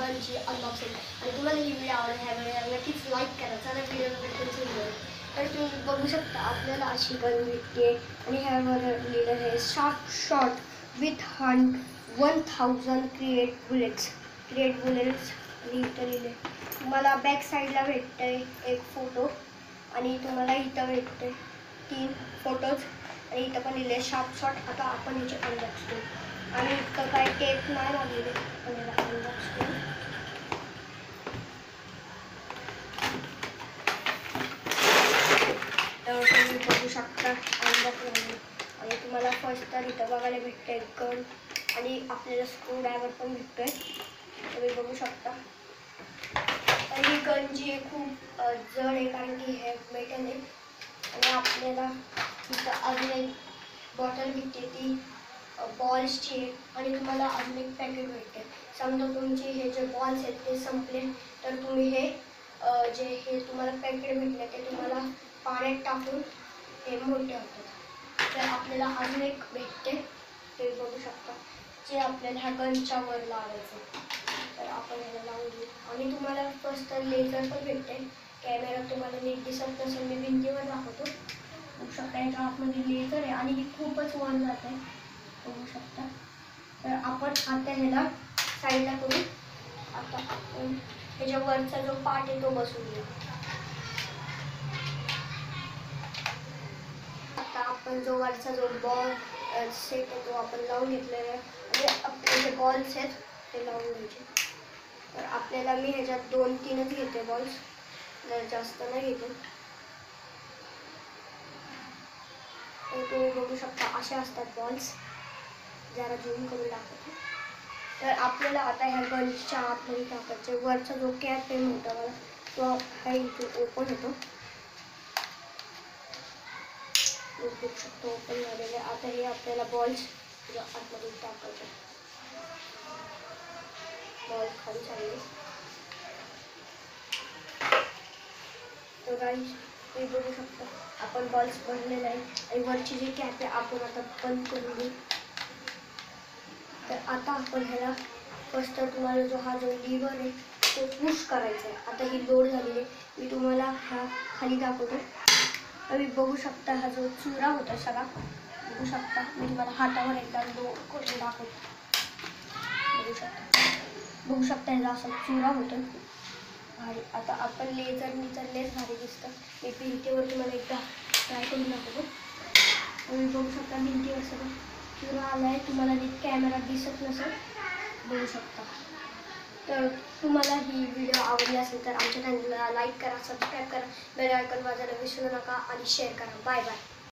गनची unboxing. आणि तुम्हाला ही video आवडली नक्कीच लाईक करा. चला व्हिडिओला भेटून सुरू. तर तुम्ही बघू शकता आपल्याला अशी गन भेटते आणि ह्यावर लिहिलं आहे sharp shot with 1000 create bullets लिहिले. तुम्हाला बॅक साईडला भेटतंय एक फोटो आणि तुम्हाला इथं भेटते 3 फोटोज आणि इथं पण लिहिले शार्प शॉट. आता आपण ह्याचे अनबॉक्स करू आणि इतकं काय टेप नाही लागलेले. आपण ह्याला अनबॉक्स करू. तर तुम्ही बघू शकता अनबॉक्स झाले आणि तुम्हाला फर्स्ट तर इथं बघायला भेटतंय गन आणि आपल्याला स्क्रू ड्रायव्हर पण भेटतोय. तुम्ही बघू शकता. तर ही गन जी आहे खूप जड आहे कारण की हे मेटल आहे. आणि आपल्याला इथं अजून एक बॉटल भेटते ती बॉल्सची आहे आणि तुम्हाला अजून एक पॅकेट भेटते. समजा तुमचे हे जे बॉल्स आहेत ते संपले तर तुम्ही हे जे हे तुम्हाला पॅकेट भेटले ते तुम्हाला पाण्यात टाकून हे मोठे होतात. तर आपल्याला अजून एक भेटते ते बघू शकता जे आपल्याला ह्या गनच्या वर लावायचं. तर आपण ह्याला लावून घेऊ आणि तुम्हाला फर्स्ट तर लेझर पण भेटते. कॅमेरा तुम्हाला नीट दिसत नसेल मी भिंतीवर दाखवतो. बघू शकता याच्या आतमध्ये लेझर आहे आणि ही खूपच वर जात आहे. बघू शकता. तर आपण आता ह्याला साईडला करू. आता आपण ह्याच्या वरचा जो पार्ट आहे तो बसवून घेऊ. आता आपण जो वरचा जो बॉल सेट आहे तो आपण लावून घेतलेला आहे आणि आपले जे बॉल्स आहेत ते लावून घ्यायचे. तर आपल्याला मी ह्याच्यात 2-3च घेते बॉल्स, जास्त नाही घेते. तर तुम्ही बघू शकता असे असतात बॉल्स. जरा झूम करून दाखवते. तर आपल्याला आता ह्या गनच्या आतमध्ये टाकायचे. वरचा जो कॅप आहे मोठा वाला तो हा इथे ओपन होतो. बघू शकतो ओपन झालेले. आता हे आपल्याला बॉल्स आतमध्ये टाकायचे. बॉल खाली चालले. तर गाईज तुम्ही बघू शकता आपण बॉल्स भरलेले आहे आणि वरची जी कॅप आहे आपण आता बंद करून देऊ. तर आता आपण ह्याला फर्स्ट तर तुम्हाला जो लिव्हर आहे तो पुश करायचा आहे. आता ही लोड झालेली आहे. मी तुम्हाला हा खाली दाखवतो. तुम्ही बघू शकता हा जो चुरा होता सगळा बघू शकता. मी तुम्हाला हातावर एकदा लोड करून दाखवतो. बघू शकता ह्याचा असा चुरा होतो भारी. आता आपण लेझरनी तर लेस भारी दिसतं. मी भिंतीवर तुम्हाला एकदा ट्राय करून दाखवतो. तुम्ही बघू शकता भिंतीवर सगळं चुरा आला आहे. तुम्हाला नीट कॅमेरा दिसत नसेल बघू शकता. तर तुम्हाला ही व्हिडिओ आवडली असेल तर आमच्या चॅनलला लाईक करा, सबस्क्राईब करा, बेल आयकॉन वाजवायला विसरू नका आणि शेअर करा. Bye bye.